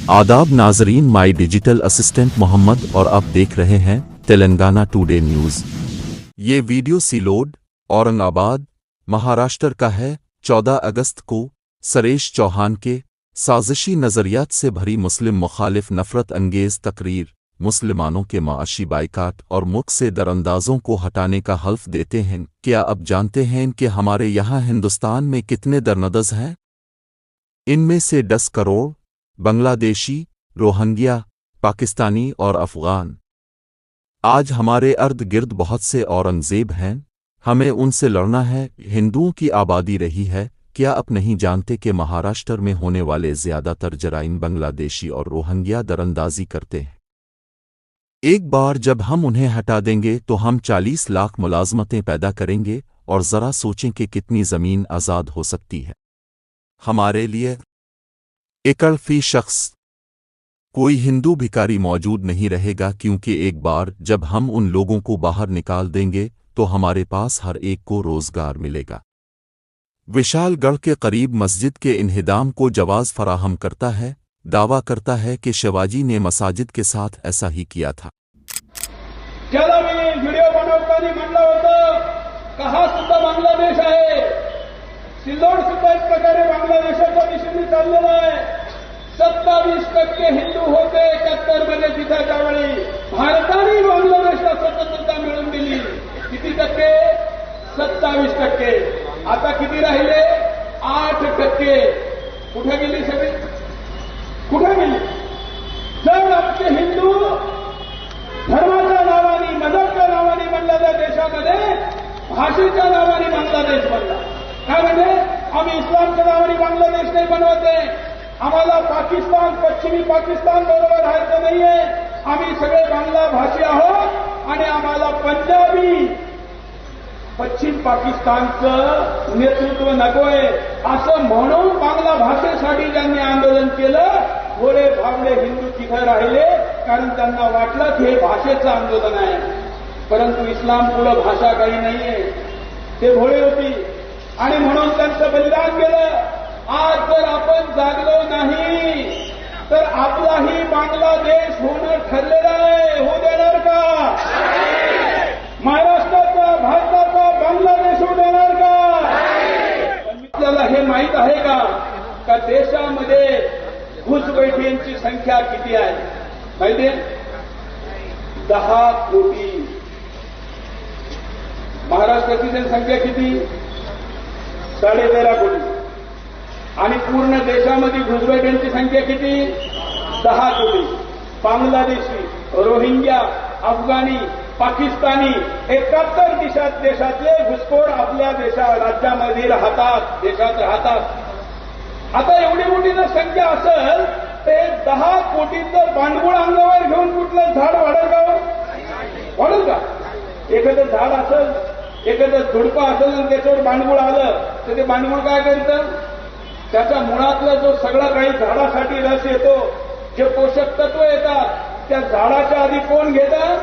आदाब नाजरीन, my digital assistant Mohammed और आप देख रहे हैं तेलंगाना टुडे न्यूज़। ये वीडियो सिलोड, औरंगाबाद, महाराष्ट्र का है। 14 अगस्त को सरेश चौहान के साजिशी नज़रियात से भरी मुस्लिम मुखालिफ नफ़रत अंगेज़ तकरीर मुसलमानों के माशी बाइकाट और मुल्क से दरअंदाजों को हटाने का हल्फ देते हैं। क्या अब जानते हैं कि हमारे यहाँ हिंदुस्तान में कितने दरअंदाज हैं? इनमें से 10 करोड़ बांग्लादेशी, रोहिंग्या, पाकिस्तानी और अफ़गान। आज हमारे अर्द गिर्द बहुत से औरंगज़ेब हैं, हमें उनसे लड़ना है। हिंदुओं की आबादी रही है। क्या आप नहीं जानते कि महाराष्ट्र में होने वाले ज़्यादातर जराइम बांग्लादेशी और रोहिंग्या दरअंदाजी करते हैं? एक बार जब हम उन्हें हटा देंगे तो हम 40 लाख मुलाजमतें पैदा करेंगे और ज़रा सोचें कि कितनी ज़मीन आज़ाद हो सकती है हमारे लिए। एकड़ फी शख्स कोई हिंदू भिखारी मौजूद नहीं रहेगा, क्योंकि एक बार जब हम उन लोगों को बाहर निकाल देंगे तो हमारे पास हर एक को रोज़गार मिलेगा। विशालगढ़ के करीब मस्जिद के इन्हिदाम को जवाज़ फराहम करता है। दावा करता है कि शिवाजी ने मसाजिद के साथ ऐसा ही किया था। ज्यादा मी व्हिडिओ बनवताना म्हणलं होतं का हा सुद्धा बांगलादेश आहे, सिल्लोड सुद्धा एक प्रकारे बांगलादेशाच्या दिशेने चाललेला आहे। 27% हिंदू होते 71 मध्ये तिथे त्यावेळी भारताने बांगलादेशला स्वतंत्रता मिळवून दिली। किती टक्के? 27%। आता किती राहिले? 8%। कुठे गेली सगळी? कुठे गेली? जर आमचे हिंदू धर्माच्या नावाने, मजहबच्या नावाने बनला त्या देशामध्ये भाषेच्या नावाने बांगलादेश बनला। काय म्हणजे आम्ही इस्लामच्या नावाने बांगलादेश नाही बनवते, आम्हाला पाकिस्तान, पश्चिमी पाकिस्तान बरोबर राहायचं नाहीये, आम्ही सगळे बांगला भाषी आहोत आणि आम्हाला पंजाबी पश्चिम पाकिस्तानचं नेतृत्व नकोय असं म्हणून बांगला भाषेसाठी ज्यांनी आंदोलन केलं, थोडे भावडे हिंदू तिथे राहिले, कारण त्यांना वाटलं की हे भाषेचं आंदोलन आहे। परंतु इस्लाम पुढं भाषा काही नाहीये, ते भोळे होती आणि म्हणून त्यांचं बलिदान केलं। आज जर आपण जागलो नाही तर आपलाही बांगलादेश होणं ठरलेलं आहे। होऊ देणार का? महाराष्ट्राचा, भारताचा बांगलादेश होऊ देणार का? आपल्याला हे माहित आहे का देशामध्ये घुसपैठींची संख्या किती आहे? माहिती आहे? 10 कोटी। महाराष्ट्राची जनसंख्या किती? 13.5 कोटी। आणि पूर्ण देशामध्ये घुसपैठींची संख्या किती? 10 कोटी। बांगलादेशी, रोहिंग्या, अफगाणी, पाकिस्तानी 71 देशातले घुसखोर आपल्या राज्यामध्ये राहतात, देशात राहतात। आता एवढी मोठी जर संख्या असेल ते 10 कोटीचं भांडवल अंगावर घेऊन कुठलं झाड वाढेल का? वाढेल का? एखादं झाड असेल, एखादं झुडपं असेल आणि त्याच्यावर भांडवल आलं तर ते भांडवल काय करतं? त्याच्या मुळातला जो सगळा काही झाडासाठी रस येतो, जे पोषक तत्व येतात, त्या झाडाच्या आधी कोण घेतं?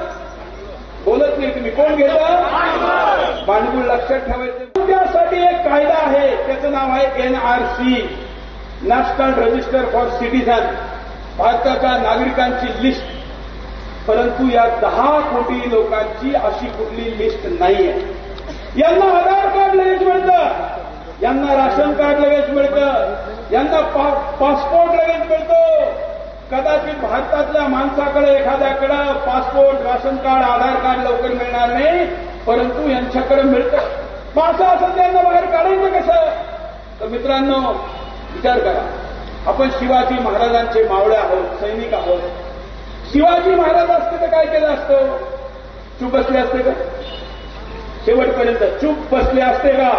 बोलत नाही तुम्ही, कोण घेतं? भांडवल। लक्षात ठेवायचं। त्यासाठी एक कायदा आहे, त्याचं नाव आहे NRC, national register for citizen, भारताच्या नागरिकांची लिस्ट। परंतु या 10 कोटी लोकांची अशी कुठली लिस्ट नाहीये। यांना आधार कार्ड लगेच मिळतं, यांना राशन कार्ड लगेच मिळतं, यांना पासपोर्ट लगेच मिळतो। कदाचित भारतातल्या माणसाकडे एखाद्याकडे पासपोर्ट, राशन कार्ड, आधार कार्ड लवकर मिळणार नाही, परंतु यांच्याकडे मिळतं। असं असं त्यांना बाहेर काढायचं कसं? तर मित्रांनो विचार करा, आपण शिवाजी महाराजांचे मावळे आहोत, सैनिक आहोत। शिवाजी महाराज असते तर काय केलं असतं? चूप बसले असते का? शेवटपर्यंत चूप बसले असते का?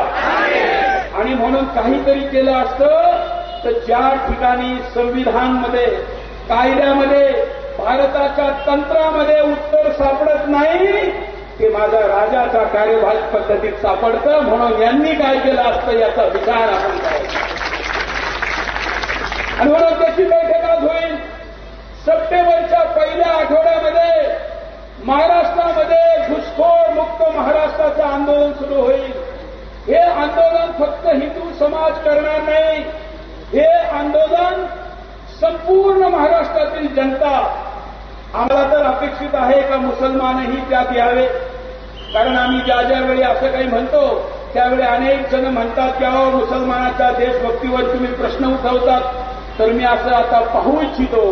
आणि म्हणून काहीतरी केलं असतं तर ज्या ठिकाणी संविधानमध्ये, कायद्यामध्ये, भारताच्या तंत्रामध्ये उत्तर सापडत नाही ते माझ्या राजाच्या कार्यभाग पद्धतीत सापडतं। म्हणून यांनी काय केलं असतं याचा विचार आपण करायचा। आणि म्हणून त्याची बैठक आज होईल। सप्टेंबरच्या पहिल्या आठवड्यामध्ये महाराष्ट्रामध्ये घुसखोर मुक्त महाराष्ट्राचं आंदोलन सुरू होईल। हे आंदोलन फक्त हिंदू समाज करणार नाही, हे आंदोलन संपूर्ण महाराष्ट्रातील जनता, आम्हाला तर अपेक्षित आहे का मुसलमानही त्यात यावे. कारण आम्ही ज्या ज्यावेळी असं काही म्हणतो त्यावेळी अनेक जण म्हणतात की अहो मुसलमानाच्या देशभक्तीवर तुम्ही प्रश्न उठवतात. तर मी असं आता पाहू इच्छितो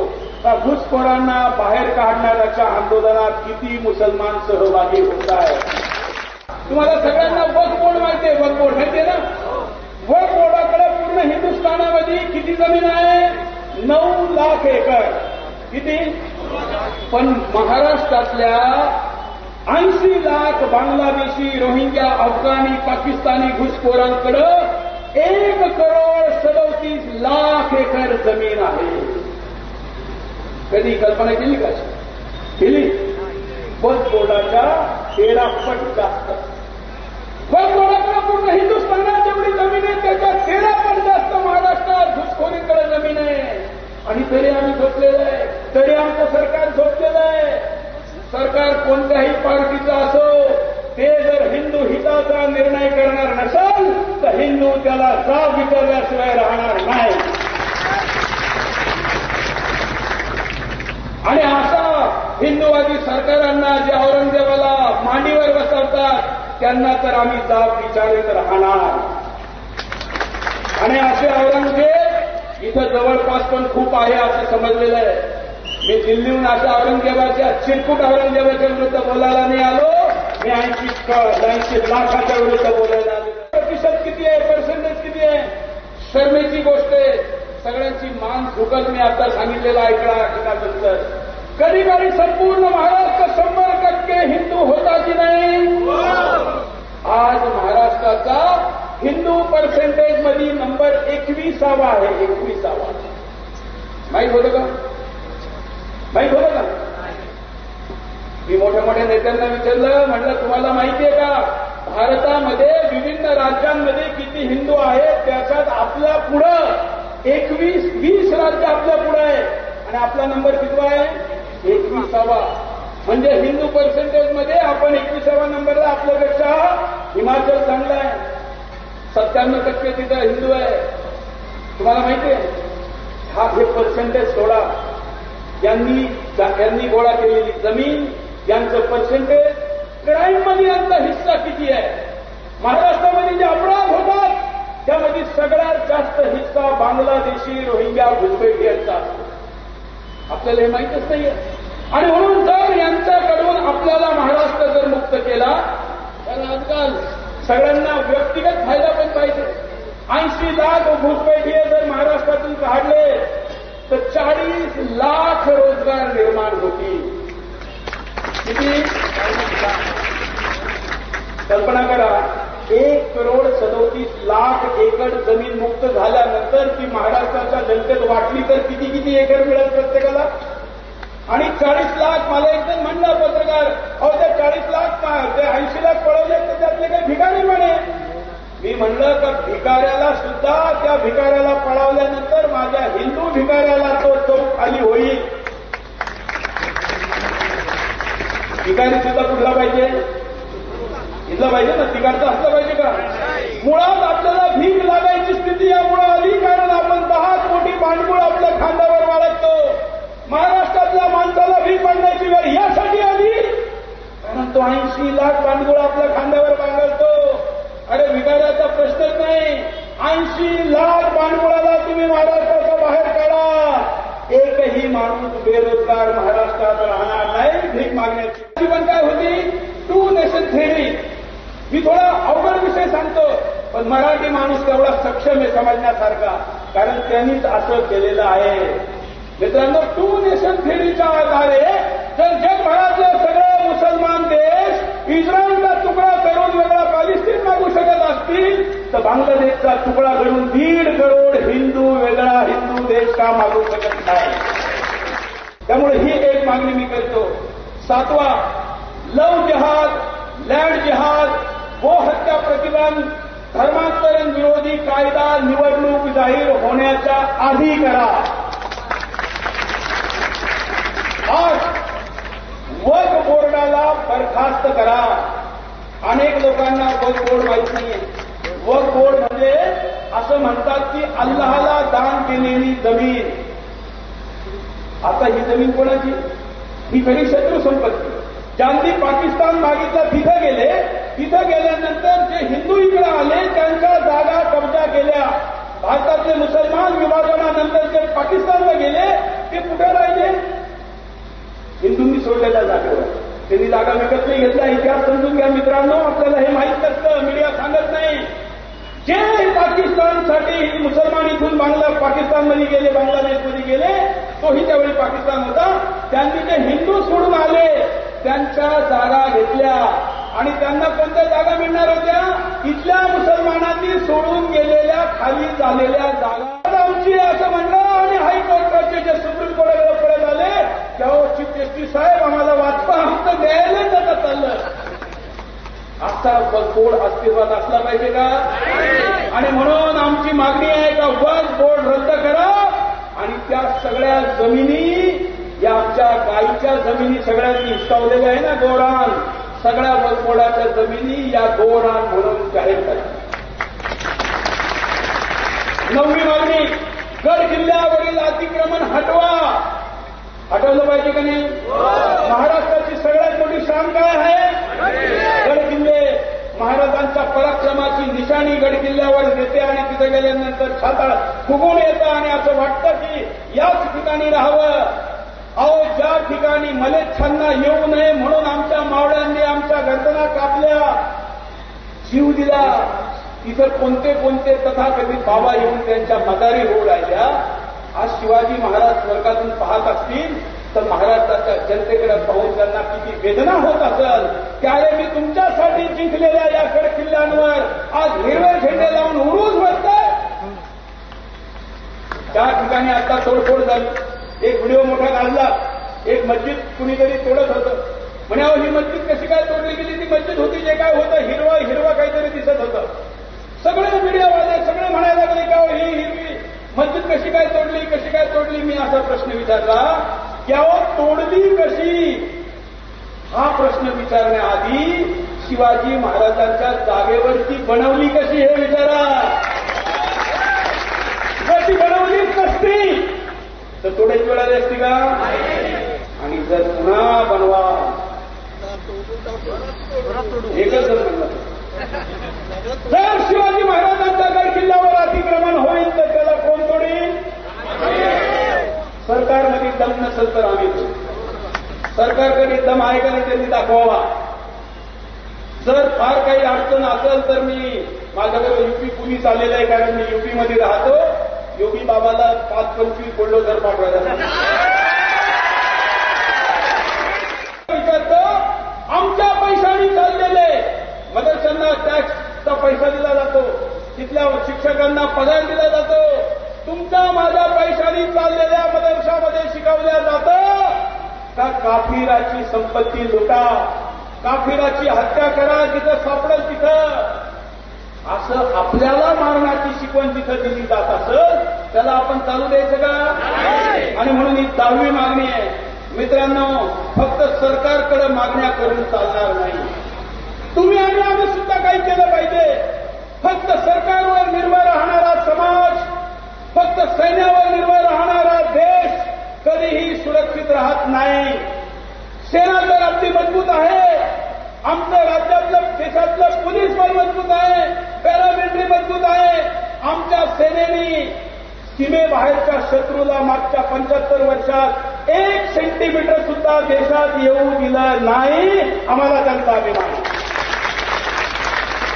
का घुसखोरांना बाहेर काढणाऱ्याच्या आंदोलनात किती मुसलमान सहभागी होत आहेत. तुम्हाला सगळ्यांना वक्फ बोर्ड माहिती आहे, वक्फ बोर्ड माहिती आहे ना. वक्फ बोर्डाकडे पूर्ण हिंदुस्थानामध्ये किती जमीन आहे? 9 लाख एकर. किती? पण महाराष्ट्रातल्या 80 लाख बांगलादेशी, रोहिंग्या, अफगाणी, पाकिस्तानी घुसखोरांकडं 1,37,00,000 एकर जमीन आहे. कधी कल्पना केली का? केली? वक्फ बोर्डाच्या 13 पट जास्त. वक्फ बोर्डाकडे पूर्ण हिंदुस्थानात जेवढी जमीन आहे त्याच्या 13 पट जास्त महाराष्ट्रात घुसखोरीकडे जमीन आहे. आणि तरी आम्ही झोपलेलं आहे, तरी आमचं सरकार झोपलेलं आहे. सरकार कोणत्याही पार्टीचं असो, ते जर हिंदू हिताचा निर्णय करणार नसेल तर हिंदू त्याला जाब विचारल्याशिवाय राहणार नाही. आणि अशा हिंदुवादी सरकारांना जे औरंगजेबाला मांडीवर बसवतात त्यांना तर आम्ही जाब विचारित राहणार. आणि असे औरंगजेब इथं जवळपास पण खूप आहे असं समजलेलं आहे. मी दिल्लीहून अशा औरंगजेबाच्या, चिरकुट औरंगजेबाच्या विरुद्ध बोलायला नाही आलो. मी 80 लाखाच्या विरुद्ध बोलायला आलो. प्रतिशत किती आहे, पर्सेंटेज किती आहे? शर्मेची गोष्ट आहे. सगळ्यांची मान झुकत मी आता सांगितलेलं ऐकण्यानंतर. कधी कधी संपूर्ण महाराष्ट्र 100% हिंदू होता की नाही? आज महाराष्ट्राचा हिंदू पर्सेंटेज मध्ये नंबर 21वा आहे. 21वा. माहीत होतं का? माहीत होतं का? मी मोठ्या मोठ्या नेत्यांना विचारलं, म्हटलं तुम्हाला माहिती आहे का भारतामध्ये विविध राज्यांमध्ये किती हिंदू आहेत? त्याच्यात आपल्या पुढं 20 राज्य आपल्या पुढे आहे आणि आपला नंबर कितवा आहे? 21वा. म्हणजे हिंदू पर्सेंटेजमध्ये आपण 21वा नंबरला. आपल्यापेक्षा हिमाचल चांगला आहे, 97% तिथं हिंदू आहे. तुम्हाला माहिती आहे हा हे पर्सेंटेज सोडा. यांनी गोळा केलेली जमीन, यांचं पर्सेंटेज, क्राईममध्ये यांचा हिस्सा किती आहे? महाराष्ट्रामध्ये जे अपराध होतात त्यामध्ये सगळ्यात जास्त हिस्सा बांगलादेशी, रोहिंग्या, घुसपैठी यांचा असतो. आपल्याला हे माहीतच नाहीये. आणि म्हणून जर यांच्याकडून आपल्याला महाराष्ट्र जर मुक्त केला तर आजकाल सगळ्यांना व्यक्तिगत फायदा पण पाहिजे. 80 लाख घुसपैठी जर महाराष्ट्रातून काढले तर 40 लाख रोजगार निर्माण होतील. किती? कल्पना करा, 1,37,00,000 एकर जमीन मुक्त झाल्यानंतर ती महाराष्ट्राच्या जनतेत वाटली तर किती किती एकर मिळेल प्रत्येकाला? आणि 40 लाख. मला एक जण म्हणला पत्रकार, अहो त्या 40 लाख ते 80 लाख पळवले तर त्यातले काही भिकारी म्हणे. मी म्हणलं का भिकाऱ्याला सुद्धा, त्या भिकाऱ्याला पळवल्यानंतर माझ्या हिंदू भिकाऱ्याला तो चौक खाली होईल. भिकारी सुद्धा कुठला पाहिजे? इथला पाहिजे ना, तिकडचा असला पाहिजे का? मुळात आपल्याला भीक लागायची स्थिती यामुळे आली कारण आपण 10 कोटी भांडवल आपल्या खांद्यावर बाळगतो. महाराष्ट्रातल्या माणसाला भीक पडण्याची वेळ यासाठी आली कारण तो 80 लाख भांडवल आपल्या खांद्यावर बांधतो. अरे भिकाऱ्याचा प्रश्नच नाही. 80 लाख भांडवलाला तुम्ही महाराष्ट्राच्या बाहेर काढा, एकही माणूस बेरोजगार महाराष्ट्रात राहणार नाही. भीक मागण्याची पण काय होती? 2 नेशन थेअरी. मी थोडा अवघड विषय सांगतो पण मराठी माणूस तेवढा सक्षम आहे समजण्यासारखा, कारण त्यांनीच असं केलेलं आहे. मित्रांनो, 2 नेशन थेअरीच्या आधारे जर जगभरातले सगळे मुसलमान देश इस्रायलचा तुकडा करून वेगळा पॅलेस्टीन मागू शकत असतील तर बांगलादेशचा तुकडा करून 1.5 करोड हिंदू वेगळा हिंदू देश का मागू शकत नाही. त्यामुळे ही एक मागणी मी करतो. 7वा, लव जिहाद, लँड जिहाद, गो हत्या प्रतिबंध, धर्मांतरण विरोधी कायदा निवडणूक जाहीर होण्याच्या आधी करा. आज वक्फ बोर्डाला बरखास्त करा. अनेक लोकांना वक्फ बोर्ड माहित नाहीये. वक्फ बोर्ड म्हणजे असं म्हणतात की अल्लाहला दान केलेली जमीन. आता ही जमीन कोणाची? ही खरी शत्रू संपत्ती. ज्यांनी पाकिस्तान मागितला तिथं गेले, तिथं गेल्यानंतर जे हिंदू इकडे आले त्यांच्या जागा कब्जा केल्या. भारतातले मुसलमान विभाजनानंतर जे पाकिस्तानला गेले ते कुठे राहिले? हिंदूंनी सोडलेल्या जागेवर. त्यांनी जागा विकत नाही घेतल्या. इतिहास समजून घ्या मित्रांनो, आपल्याला हे माहीत नसतं, मीडिया सांगत नाही. जे पाकिस्तानसाठी मुसलमान इथून पाकिस्तानमध्ये गेले, बांगलादेशमध्ये गेले, तोही त्यावेळी पाकिस्तान होता. त्यांनी जे हिंदू सोडून आले त्यांच्या जागा घेतल्या आणि त्यांना कोणत्या जागा मिळणार होत्या? इथल्या मुसलमानांनी सोडून गेलेल्या खाली झालेल्या जागा आमची असं म्हणलं. आणि हायकोर्टाचे जे सुप्रीम कोर्टाकडे परत आले तेव्हा चीफ जस्टिस साहेब आम्हाला वाचवा, आमचं न्यायालय जाता चाललं. असा बोर्ड अस्तित्वात असला पाहिजे का? आणि म्हणून आमची मागणी आहे का वक्फ बोर्ड रद्द करा आणि त्या सगळ्या जमिनी, या आमच्या गाईच्या जमिनी सगळ्यांनी हिसकावलेल्या आहे ना, गोरान, सगळ्या वक्फ बोर्डाच्या जमिनी या गोरान म्हणून जाहीर करा. 9वी मागणी, गड किल्ल्यावरील अतिक्रमण हटवा. हटवलं पाहिजे का नाही? महाराष्ट्राची सगळ्यात मोठी शान काय आहे? गड किल्ले. महाराजांच्या पराक्रमाची निशाणी गड किल्ल्यावर देते आणि तिथे गेल्यानंतर छाताळ फुगून येतं आणि असं वाटतं की याच ठिकाणी राहावं. अहो, ज्या ठिकाणी मलेच्छांना येऊ नये म्हणून आमच्या मावळ्यांनी आमच्या गर्दना कापल्या, जीव दिला. तिथं कोणते कोणते तथाकथित बाबा येऊन त्यांच्या मदारी होऊ राहिल्या. आज शिवाजी महाराज स्वर्गातून पाहत असतील तर महाराष्ट्राच्या जनतेकडे पाहून त्यांना किती वेदना होत असेल. त्यावेळी मी तुमच्यासाठी जिंकलेल्या या गड किल्ल्यांवर आज हिरवे झेंडे लावून उरूस बसताय. त्या ठिकाणी आता तोडफोड झाली. एक व्हिडिओ मोठा काढला, एक मस्जिद कुणीतरी तोडत होतं. म्हणे ही मस्जिद कशी काय तोडली गेली? ती मस्जिद होती, जे काय होतं हिरवा हिरवा काहीतरी दिसत होतं. सगळे मीडियावाले सगळे म्हणायला लागले का ही हिरवी मस्जिद कशी काय तोडली, कशी काय तोडली? मी असा प्रश्न विचारला की अहो तोडली कशी? हा प्रश्न विचारण्याआधी शिवाजी महाराजांच्या जागेवरती बनवली कशी हे विचारा. जर ती बनवलीच नसती तर तोडायची वेळ आली असती का? आणि जर पुन्हा बनवा, एकच जर म्हणलं, जर शिवाजी महाराजांच्या गड किल्ल्यावर अतिक्रमण होईल तर त्याला कोण तोडील? सरकारमध्ये दम नसेल तर आम्ही. सरकारकडे दम आहे का नाही त्यांनी दाखवावा. जर फार काही अडचण असेल तर मी, माझ्याकडे युपी पोलीस आलेलं आहे, कारण मी युपी मध्ये राहतो. योगी बाबाला 5-25 बुलडोझर पाठवायला विचारतो. आमच्या पैशाने चाललेले मदरशांना टॅक्सचा पैसा दिला जातो, तिथल्या शिक्षकांना पगार दिला जातो. तुमच्या माझ्या पैशाने चाललेल्या मदरशामध्ये शिकवल्या जातं का काफिराची संपत्ती लुटा, काफिराची हत्या करा, जिथं सापडेल तिथं. असं आपल्याला मारण्याची शिकवण जिथं दिली जात असेल त्याला आपण चालू द्यायचं का? आणि म्हणून ही 10वी मागणी आहे. मित्रांनो, फक्त सरकारकडे मागण्या करून चालणार नाही. तुम्ही आणि आम्ही सुद्धा काही केलं पाहिजे. फक्त सरकारवर निर्भर राहणारा समाज, फक्त सैन्यावर निर्भर राहणारा देश कधीही सुरक्षित राहत नाही. सेना तर आपली मजबूत आहे, आमचं राज्यातलं देशातलं पोलीस बल मजबूत आहे, पॅरामिलिटरी मजबूत आहे. आमच्या सेनेने सीमेबाहेरच्या शत्रूला मागच्या 75 वर्षात 1 सेंटीमीटर सुद्धा देशात येऊ दिलं नाही. आम्हाला त्यांचा अभिमान आहे,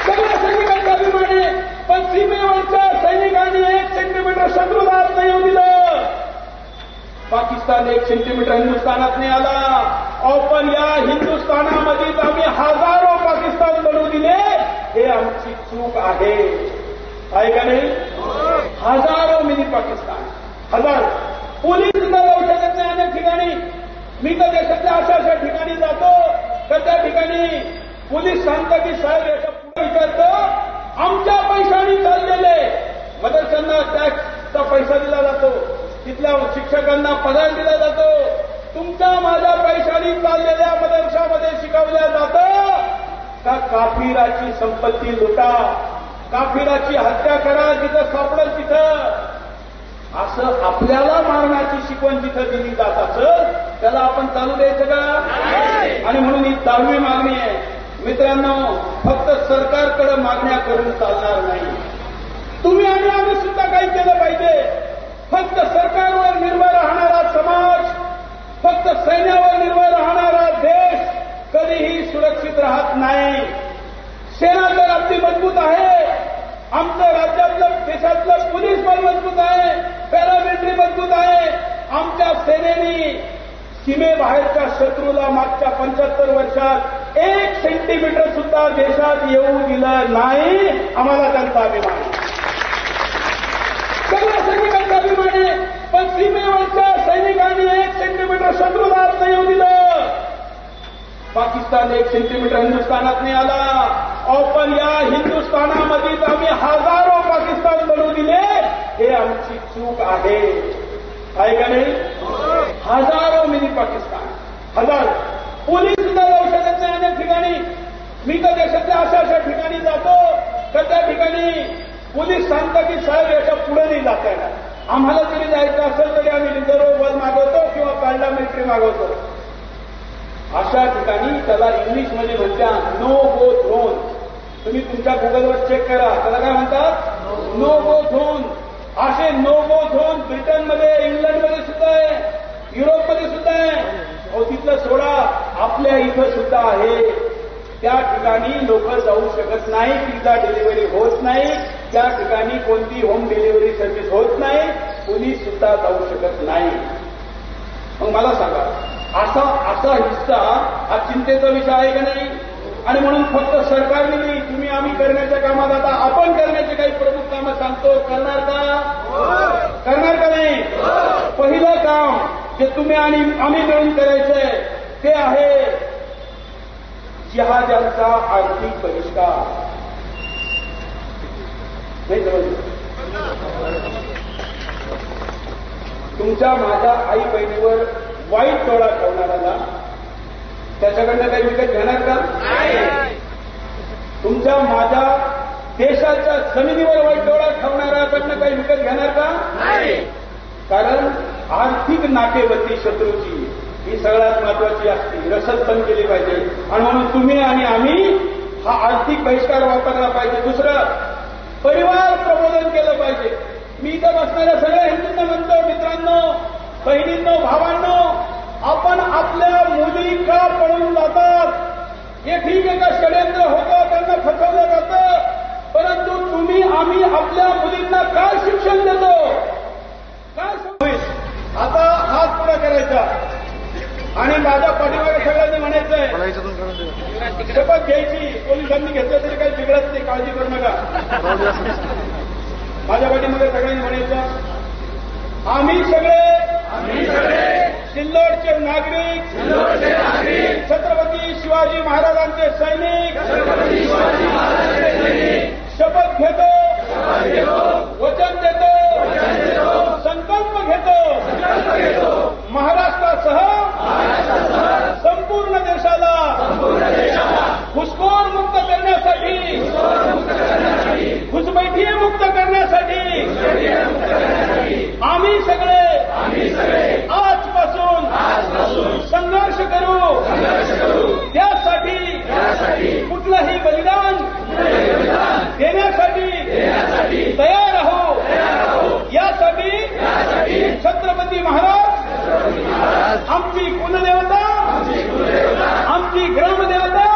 सगळ्या सैनिकांचा अभिमान आहे. पण सीमेवरच्या सैनिकांनी 1 सेंटीमीटर शत्रूला आत नाही येऊ दिलं. पाकिस्तान 1 सेंटीमीटर हिंदुस्थानात नाही आला. पण या हिंदुस्थानामध्येच आम्ही हजारो पाकिस्तान बनवू दिले. हे आमची चूक आहे का नाही? हजारो मिनी पाकिस्तान, हजार. पोलीस सुद्धा जाऊ शकत नाही अनेक ठिकाणी. मी तर देशातल्या अशा ठिकाणी जातो तर त्या ठिकाणी पोलीस सांगतात की साहेब याच्या पुढे विचारतो, आमच्या पैशाने चाललेले मदरशांना टॅक्सचा पैसा दिला जातो, तिथल्या शिक्षकांना पगार दिला जातो. तुमच्या माझ्या पैशाने चाललेल्या मदरशामध्ये शिकवल्या जातं का काफिराची संपत्ती लुटा, काफिराची हत्या करा, जिथं सापडेल तिथं. असं आपल्याला मारण्याची शिकवण जिथं दिली जात असेल त्याला आपण चालू द्यायचं का? आणि म्हणून ही 10वी मागणी आहे. मित्रांनो, फक्त सरकारकडे मागण्या करून चालणार नाही. तुम्ही आणि आम्ही सुद्धा काही केलं पाहिजे. फक्त सरकारवर निर्भर राहणारा समाज, फक्त सैन्यावर निर्भर राहणारा देश कधीही सुरक्षित राहत नाही. सेना तर आपली मजबूत आहे, आमचं राज्यातलं देशातलं पोलीस बल मजबूत आहे, पॅरामिलिटरी मजबूत आहे. आमच्या सेनेने सीमेबाहेरच्या शत्रूला मागच्या 75 वर्षात 1 सेंटीमीटर सुद्धा देशात येऊ दिलं नाही. आम्हाला त्यांचा अभिमान आहे, सगळ्या सैनिकांचा अभिमान आहे. पण सीमेवरच्या सैनिकांनी 1 सेंटीमीटर शत्रूला आत नाही येऊ दिलं. पाकिस्तान 1 सेंटीमीटर हिंदुस्थानात नाही आला. पण या हिंदुस्थानामध्येच आम्ही हजारो पाकिस्तान बनवू दिले. हे आमची चूक आहे का नाही? हजारो मिनी पाकिस्तान, हजारो. पोलीस सुद्धा जाऊ शकत नाही अनेक ठिकाणी. मी तर देशातल्या अशा ठिकाणी जातो तर त्या ठिकाणी पोलीस सांगतात की साहेब याच्या पुढे नाही जाता येणार. आम्हाला जरी जायचं असेल तरी आम्ही रिझर्व्ह बल मागवतो किंवा पॅरामिलिटरी मागवतो. अशा ठिकाणी त्याला इंग्लिशमध्ये म्हणतात नो गो झोन. तुम्ही तुमच्या गुगलवर चेक करा, त्याला काय म्हणतात? नो गो झोन. असे नो गो झोन ब्रिटनमध्ये, इंग्लंडमध्ये सुद्धा आहे, युरोपमध्ये सुद्धा आहे. अहो तिथलं सोडा, आपल्या इथं सुद्धा आहे. त्या ठिकाणी लोक जाऊ शकत नाही, पिझ्झा डिलिव्हरी होत नाही, त्या ठिकाणी कोणती होम डिलिव्हरी सर्व्हिस होत नाही, पोलीस सुद्धा जाऊ शकत नाही. मग मला सांगा, असा हिस्सा हा चिंतेचा विषय आहे का नाही? आणि म्हणून फक्त सरकारने नाही, तुम्ही आम्ही करण्याच्या कामात आता आपण करण्याचे काही प्रमुख कामं सांगतो. करणार का? करणार का नाही? पहिलं काम जे तुम्ही आणि आम्ही मिळून करायचंय ते आहे जिहाद्यांचा आर्थिक बहिष्कार. नाही तुमच्या माझ्या आई बहिणीवर वाईट डोळा ठेवणाऱ्याला त्याच्याकडनं काही विकत घेणार का? तुमच्या माझ्या देशाच्या जमिनीवर वाईट डोळा ठेवणाऱ्याकडनं काही विकत घेणार का? कारण आर्थिक नाकेबंदी शत्रूची ही सगळ्यात महत्वाची असते. रसद पण केली पाहिजे. आणि म्हणून तुम्ही आणि आम्ही हा आर्थिक बहिष्कार वापरला पाहिजे. दुसरं, परिवार प्रबोधन केलं पाहिजे. मी इथं बसणाऱ्या सगळ्या हिंदूंना म्हणतो, मित्रांनो, बहिणींनो, भावांनो, आपण आपल्या मुली का पळून जातात? हे ठीक आहे का षडयंत्र होतं, त्यांना फसवलं जातं, परंतु तुम्ही आम्ही आपल्या मुलींना काय शिक्षण देतो? काय समज? आता हात पुढे करायचा आणि माझ्या पाठीमागे सगळ्यांनी म्हणायचंय, शपथ घ्यायची. पोलिसांनी घेतलं तरी काही बिघडत नाही, काळजी करू नका. माझ्या पाठीमागे सगळ्यांनी म्हणायचं, आम्ही सगळे सिल्लोडचे नागरिक, छत्रपती शिवाजी महाराजांचे सैनिक शपथ घेतो, वचन देतो, संकल्प घेतो, महाराष्ट्रासह संपूर्ण देशाला घुसखोर मुक्त करण्यासाठी, घुसपैठी मुक्त करण्यासाठी आम्ही सगळे आजपासून संघर्ष करू. त्यासाठी कुठलंही बलिदान देण्यासाठी तयार आहो. यासाठी छत्रपती महाराज आमची कुलदेवता, आमची ग्रामदेवता,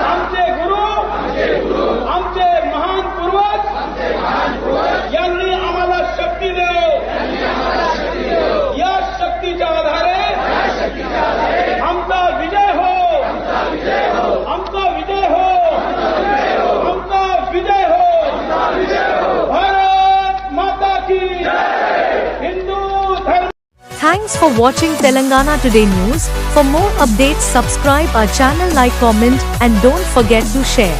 आमचे गुरु, आमचे महान पूर्वज यांनी आम्हाला शक्ती देव. या शक्तीच्या आधारे आमचा विजय हो, आमचा विजय हो, आमचा विजय हो. भारत माता की हिंदू धर्म. Thanks for watching Telangana Today News. For more updates, subscribe our channel, like, comment, and don't forget to share.